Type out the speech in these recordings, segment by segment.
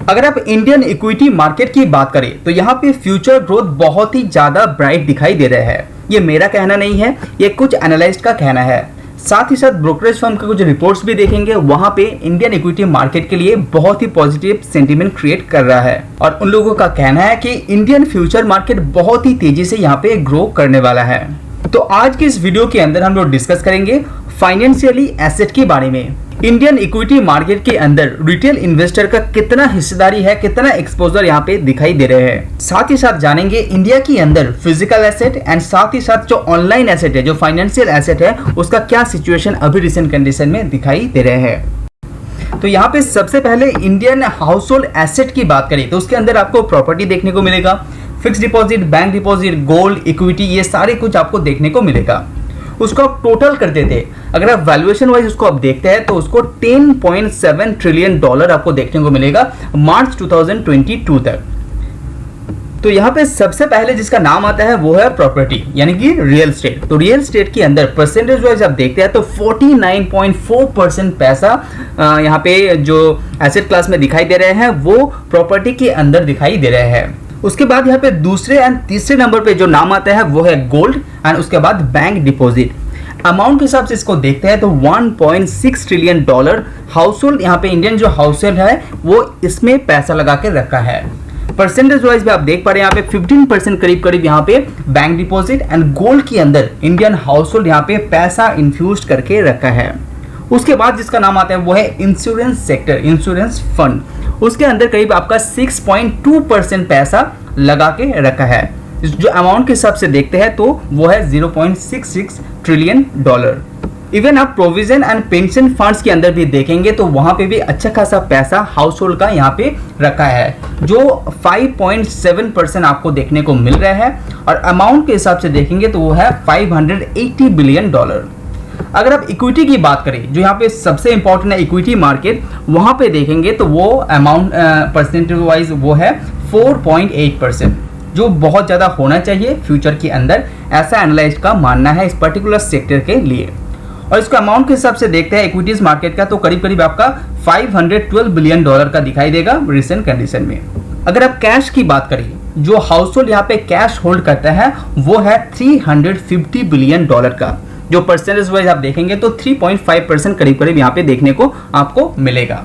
अगर आप Indian equity market की बात करें तो यहाँ पे फ्यूचर ग्रोथ बहुत ही ज्यादा ब्राइट दिखाई दे रहा है। ये मेरा कहना नहीं है, ये कुछ एनालिस्ट का कहना है। साथ ही साथ ब्रोकरेज फर्म के कुछ रिपोर्ट्स भी देखेंगे, वहां पे इंडियन इक्विटी मार्केट के लिए बहुत ही पॉजिटिव सेंटीमेंट क्रिएट कर रहा है और उन लोगों का कहना है कि इंडियन फ्यूचर मार्केट बहुत ही तेजी से यहाँ पे ग्रो करने वाला है। तो आज के इस वीडियो के अंदर हम लोग डिस्कस करेंगे फाइनेंशियली एसेट के बारे में। इंडियन इक्विटी मार्केट के अंदर रिटेल इन्वेस्टर का कितना हिस्सेदारी है, कितना एक्सपोजर यहाँ पे दिखाई दे रहे हैं। साथ ही साथ जानेंगे इंडिया के अंदर फिजिकल एसेट एंड साथ ही साथ जो ऑनलाइन एसेट है, जो फाइनेंशियल एसेट है, उसका क्या सिचुएशन अभी रिसेंट कंडीशन में दिखाई दे रहे हैं। तो यहाँ पे सबसे पहले इंडियन हाउस होल्ड एसेट की बात करें तो उसके अंदर आपको प्रॉपर्टी देखने को मिलेगा, fix deposit, bank deposit, gold, equity, ये सारे कुछ आपको देखने को मिलेगा। उसको आप टोटल कर देते, अगर आप वैल्यूएशन वाइज उसको आप देखते हैं तो उसको 10.7 ट्रिलियन डॉलर आपको देखने को मिलेगा मार्च 2022 तक। तो यहाँ पे सबसे पहले जिसका नाम आता है वो है प्रॉपर्टी, यानी कि रियल स्टेट। तो रियल स्टेट के अंदर परसेंटेज वाइज आप देखते हैं तो 49.4% पैसा यहाँ पे जो एसेट क्लास में दिखाई दे रहे हैं वो प्रॉपर्टी के अंदर दिखाई दे रहे हैं। उसके बाद यहाँ पे दूसरे एंड तीसरे नंबर पे जो नाम आता है वो है गोल्ड एंड उसके बाद बैंक डिपॉजिट। अमाउंट के हिसाब से इसको देखते हैं तो 1.6 ट्रिलियन डॉलर हाउस होल्ड, यहाँ पे इंडियन जो हाउस होल्ड है वो इसमें पैसा लगा के रखा है। परसेंटेज वाइज भी आप देख पा रहे हैं यहाँ पे 15% करीब यहाँ पे बैंक डिपॉजिट एंड गोल्ड के अंदर इंडियन हाउस होल्ड यहाँ पे पैसा इन्फ्यूज करके रखा है। उसके बाद जिसका नाम आता है वो है इंश्योरेंस सेक्टर, इंश्योरेंस फंड, उसके अंदर करीब आपका 6.2% पैसा लगा के रखा है। जो अमाउंट के हिसाब से देखते हैं तो वो है 0.66 ट्रिलियन डॉलर। इवन आप प्रोविजन एंड पेंशन फंड्स के अंदर भी देखेंगे तो वहां पे भी अच्छा खासा पैसा हाउस होल्ड का यहाँ पे रखा है, जो 5.7% आपको देखने को मिल रहा है और अमाउंट के हिसाब से देखेंगे तो वो है 580 बिलियन डॉलर। अगर आप इक्विटी की बात करें, जो यहाँ पे सबसे इंपॉर्टेंट है इक्विटी मार्केट, वहां पे देखेंगे तो वो अमाउंट परसेंटेज वाइज वो है 4.8%, जो बहुत ज्यादा होना चाहिए फ्यूचर के अंदर, ऐसा एनालिस्ट का मानना है इस पर्टिकुलर सेक्टर के लिए। और इसको अमाउंट के हिसाब से देखते हैं इक्विटीज मार्केट का तो करीब आपका 512 बिलियन डॉलर का दिखाई देगा रिसेंट कंडीशन में। अगर आप कैश की बात करें, जो हाउस होल्ड यहाँ पे कैश होल्ड करता है वो है 350 बिलियन डॉलर का, जो परसेंटेज वाइज आप देखेंगे तो 3.5% करीब यहाँ पे देखने को आपको मिलेगा।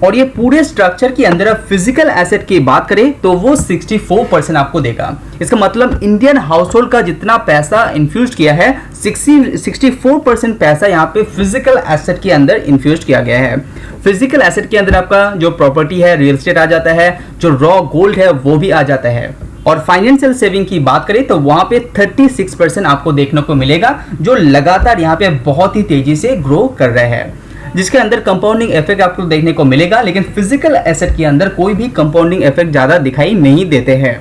और ये पूरे स्ट्रक्चर के अंदर आप फिजिकल एसेट की बात करें तो वो 64% आपको देगा। इसका मतलब इंडियन हाउस होल्ड का जितना पैसा इन्फ्यूज किया है 64% पैसा यहाँ पे फिजिकल एसेट के अंदर इन्फ्यूज किया गया है। फिजिकल एसेट के अंदर आपका जो प्रॉपर्टी है, रियल एस्टेट आ जाता है, जो रॉ गोल्ड है वो भी आ जाता है। और फाइनेंशियल सेविंग की बात करें तो वहां पे 36% आपको देखने को मिलेगा, जो लगातार यहाँ पे बहुत ही तेजी से ग्रो कर रहे हैं, जिसके अंदर कंपाउंडिंग इफेक्ट आपको देखने को मिलेगा। लेकिन फिजिकल एसेट के अंदर कोई भी कंपाउंडिंग इफेक्ट ज्यादा दिखाई नहीं देते हैं।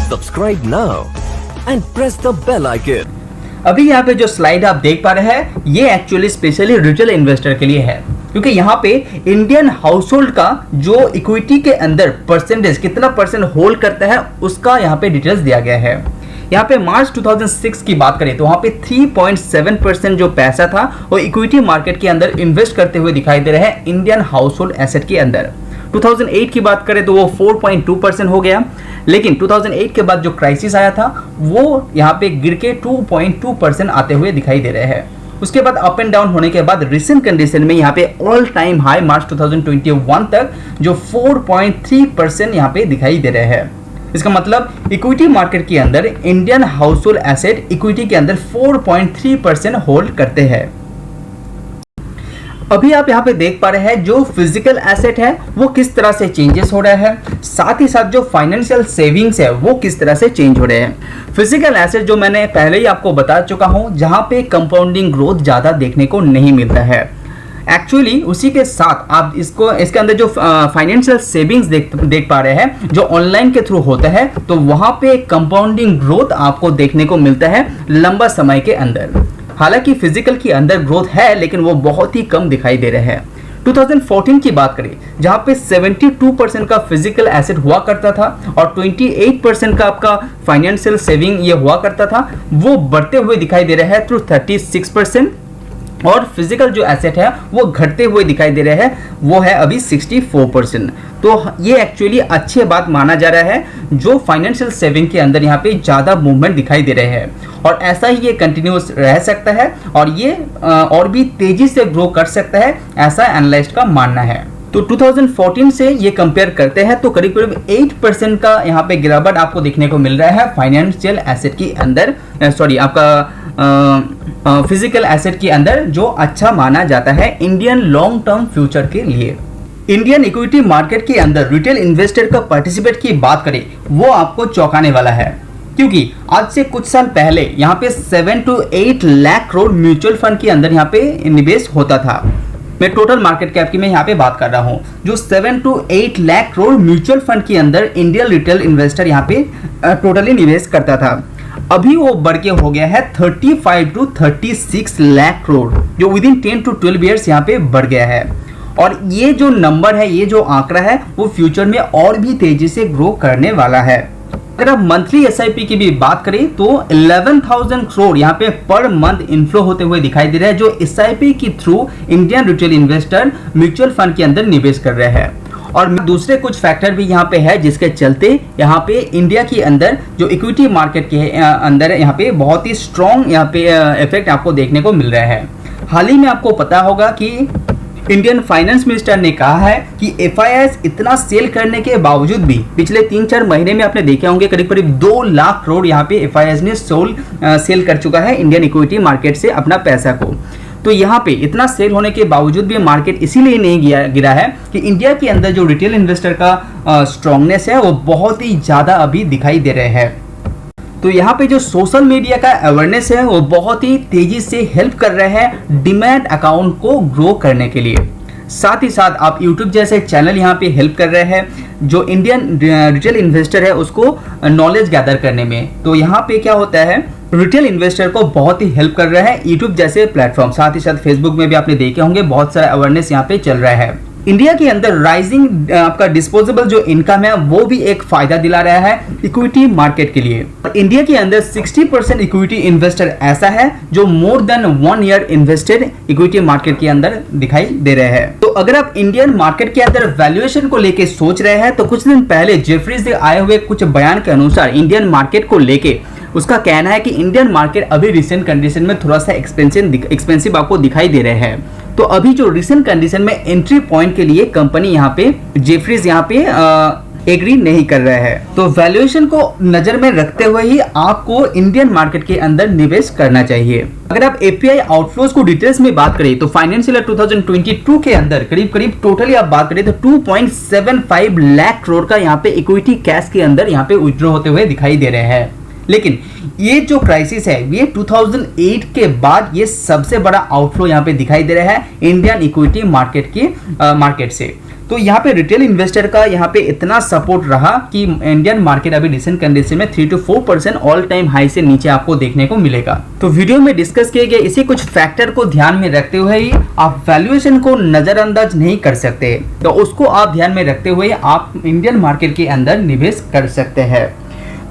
Subscribe now and press the bell icon. अभी यहाँ पे जो स्लाइड आप देख पा रहे हैं ये एक्चुअली स्पेशली रिटेल इन्वेस्टर के लिए है, क्योंकि यहाँ पे इंडियन हाउस होल्ड का जो इक्विटी के अंदर परसेंटेज कितना परसेंट होल्ड करता है उसका यहाँ पे डिटेल्स दिया गया है। यहाँ पे मार्च 2006 की बात करें तो वहाँ पे 3.7% जो पैसा था वो इक्विटी मार्केट के अंदर इन्वेस्ट करते हुए दिखाई दे रहे हैं इंडियन हाउस होल्ड एसेट के अंदर। 2008 की बात करें तो वो 4.2% हो गया, लेकिन 2008 के बाद जो क्राइसिस आया था वो यहाँ पे गिर के 2.2% आते हुए दिखाई दे रहे हैं। उसके बाद अप एंड डाउन होने के बाद रिसेंट कंडीशन में यहाँ पे ऑल टाइम हाई मार्च 2021 तक जो 4.3% यहाँ पे दिखाई दे रहे हैं। इसका मतलब इक्विटी मार्केट के अंदर Indian house hold asset equity के अंदर 4.3% होल्ड करते हैं। अभी आप यहाँ पे देख पा रहे हैं जो फिजिकल एसेट है वो किस तरह से चेंजेस हो रहा है, साथ ही साथ जो फाइनेंशियल सेविंग्स है वो किस तरह से चेंज हो रहे हैं। फिजिकल एसेट जो मैंने पहले ही आपको बता चुका हूँ, जहाँ पे कंपाउंडिंग ग्रोथ ज़्यादा देखने को नहीं मिलता है। एक्चुअली उसी के साथ आप इसके अंदर जो फाइनेंशियल सेविंग्स देख पा रहे हैं जो ऑनलाइन के थ्रू होता है, तो वहाँ पे कंपाउंडिंग ग्रोथ आपको देखने को मिलता है लंबा समय के अंदर। हालांकि फिजिकल के अंदर ग्रोथ है लेकिन वो बहुत ही कम दिखाई दे रहे हैं। 2014 की बात करें जहां पे 72% का फिजिकल एसेट हुआ करता था और 28% का आपका फाइनेंशियल सेविंग ये हुआ करता था, वो बढ़ते हुए दिखाई दे रहा है थ्रू 36%, और फिजिकल जो एसेट है वो घटते हुए दिखाई दे रहे हैं, वो है अभी 64%। तो ये एक्चुअली अच्छी बात माना जा रहा है, जो फाइनेंशियल सेविंग के अंदर यहाँ पे ज़्यादा मूवमेंट दिखाई दे रहे हैं और ऐसा ही ये कंटिन्यूस रह सकता है और ये और भी तेजी से ग्रो कर सकता है, ऐसा एनालिस्ट का मानना है। तो 2014 से ये कंपेयर करते हैं तो करीब करीब 8% का यहाँ पे गिरावट आपको देखने को मिल रहा है फाइनेंशियल एसेट के अंदर, सॉरी आपका फिजिकल एसेट के अंदर, जो अच्छा माना जाता है इंडियन लॉन्ग टर्म फ्यूचर के लिए। इंडियन इक्विटी मार्केट के अंदर रिटेल इन्वेस्टर का पार्टिसिपेट की बात करें, वो आपको चौंकाने वाला है, क्योंकि आज से कुछ साल पहले यहाँ पे 7 to 8 lakh crore mutual fund के अंदर यहाँ पे निवेश होता था। मैं टोटल मार्केट कैप की मैं यहाँ पे बात कर रहा हूँ, जो 7 to 8 lakh crore mutual fund के अंदर इंडियन रिटेल इन्वेस्टर यहाँ पे टोटली निवेश करता था। अभी वो बढ़ के हो गया है 35 to 36 लाख करोड़, जो विद इन 10 to 12 ईयर्स यहाँ पे बढ़ गया है। और ये जो नंबर है, ये जो आंकड़ा है, वो फ्यूचर में और भी तेजी से ग्रो करने वाला है। अगर आप मंथली एसआईपी की भी बात करें तो 11,000 करोड़ यहाँ पे पर मंथ इनफ्लो होते हुए दिखाई दे रहा है, जो एसआईपी के through Indian retail investor mutual fund के अंदर निवेश कर रहे हैं। और दूसरे कुछ फैक्टर भी यहाँ पे है, जिसके चलते यहाँ पे इंडिया के अंदर जो इक्विटी मार्केट के अंदर यहाँ पे बहुत ही स्ट्रॉन्ग यहाँ पे इफेक्ट आपको देखने को मिल रहा है। हाल ही में आपको पता होगा कि इंडियन फाइनेंस मिनिस्टर ने कहा है कि एफआईआईस इतना सेल करने के बावजूद भी पिछले 3-4 महीने में आपने देखे होंगे करीब करीब 2 लाख करोड़ यहाँ पे एफआईआईस ने सेल कर चुका है इंडियन इक्विटी मार्केट से अपना पैसा को। तो यहाँ पे इतना सेल होने के बावजूद भी मार्केट इसीलिए नहीं गिरा है कि इंडिया के अंदर जो रिटेल इन्वेस्टर का स्ट्रांगनेस है वो बहुत ही ज़्यादा अभी दिखाई दे रहे हैं। तो यहाँ पे जो सोशल मीडिया का अवेयरनेस है वो बहुत ही तेजी से हेल्प कर रहे हैं डीमैट अकाउंट को ग्रो करने के लिए। साथ ही साथ आप यूट्यूब जैसे चैनल यहाँ पे हेल्प कर रहे हैं, जो इंडियन रिटेल इन्वेस्टर है उसको नॉलेज गैदर करने में। तो यहाँ पे क्या होता है, रिटेल इन्वेस्टर को बहुत ही हेल्प कर रहा है यूट्यूब जैसे प्लेटफॉर्म। साथ ही साथ फेसबुक में भी आपने देखे होंगे बहुत सारा अवेयरनेस यहाँ पे चल रहा है। इंडिया के अंदर राइजिंग आपका डिस्पोजेबल जो इनकम है वो भी एक फायदा दिला रहा है इक्विटी मार्केट के लिए। इंडिया के अंदर 60% इक्विटी इन्वेस्टर ऐसा है जो more than 1 year invested equity market के अंदर दिखाई दे रहे हैं। तो अगर आप इंडियन मार्केट के अंदर वैल्यूएशन को लेके सोच रहे हैं तो कुछ दिन पहले जेफरी से आए हुए कुछ बयान के अनुसार इंडियन मार्केट को लेके उसका कहना है कि इंडियन मार्केट अभी रिसेंट कंडीशन में थोड़ा सा एक्सपेंसिव आपको दिखाई दे रहे हैं। तो अभी जो रिसेंट कंडीशन में एंट्री पॉइंट के लिए कंपनी यहाँ पे जेफरीज यहाँ पे एग्री नहीं कर रहा है। तो वैल्यूएशन को नजर में रखते हुए ही आपको इंडियन मार्केट के अंदर निवेश करना चाहिए। अगर आप एपीआई आउटफ्लोज को डिटेल्स में बात करें तो फाइनेंशियल ईयर 2022 के अंदर करीब करीब टोटली आप बात करें तो 2.75 लाख करोड़ का यहाँ पे इक्विटी कैश के अंदर यहाँ पे विड्रॉ होते हुए दिखाई दे रहे हैं। लेकिन ये जो क्राइसिस है ये 2008 के बाद ये सबसे बड़ा आउटफ्लो यहाँ पे दिखाई दे रहा है इंडियन इक्विटी मार्केट से। तो यहाँ पे रिटेल इन्वेस्टर का यहाँ पे इतना सपोर्ट रहा कि इंडियन मार्केट अभी रिसेंट कंडीशन में 3 to 4% ऑल टाइम हाई से नीचे आपको देखने को मिलेगा। तो वीडियो में डिस्कस किए गए इसी कुछ फैक्टर को ध्यान में रखते हुए ही आप वैल्यूएशन को नजरअंदाज नहीं कर सकते, तो उसको आप ध्यान में रखते हुए आप इंडियन मार्केट के अंदर निवेश कर सकते हैं।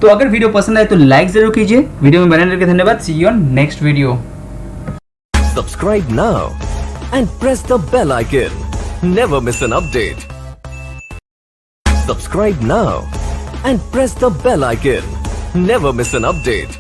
तो अगर वीडियो पसंद आए तो लाइक जरूर कीजिए। वीडियो में बने रहने के लिए धन्यवाद। See you on next video. Subscribe now and press the bell icon. Never miss an update. Subscribe now and press the bell icon. Never miss an update.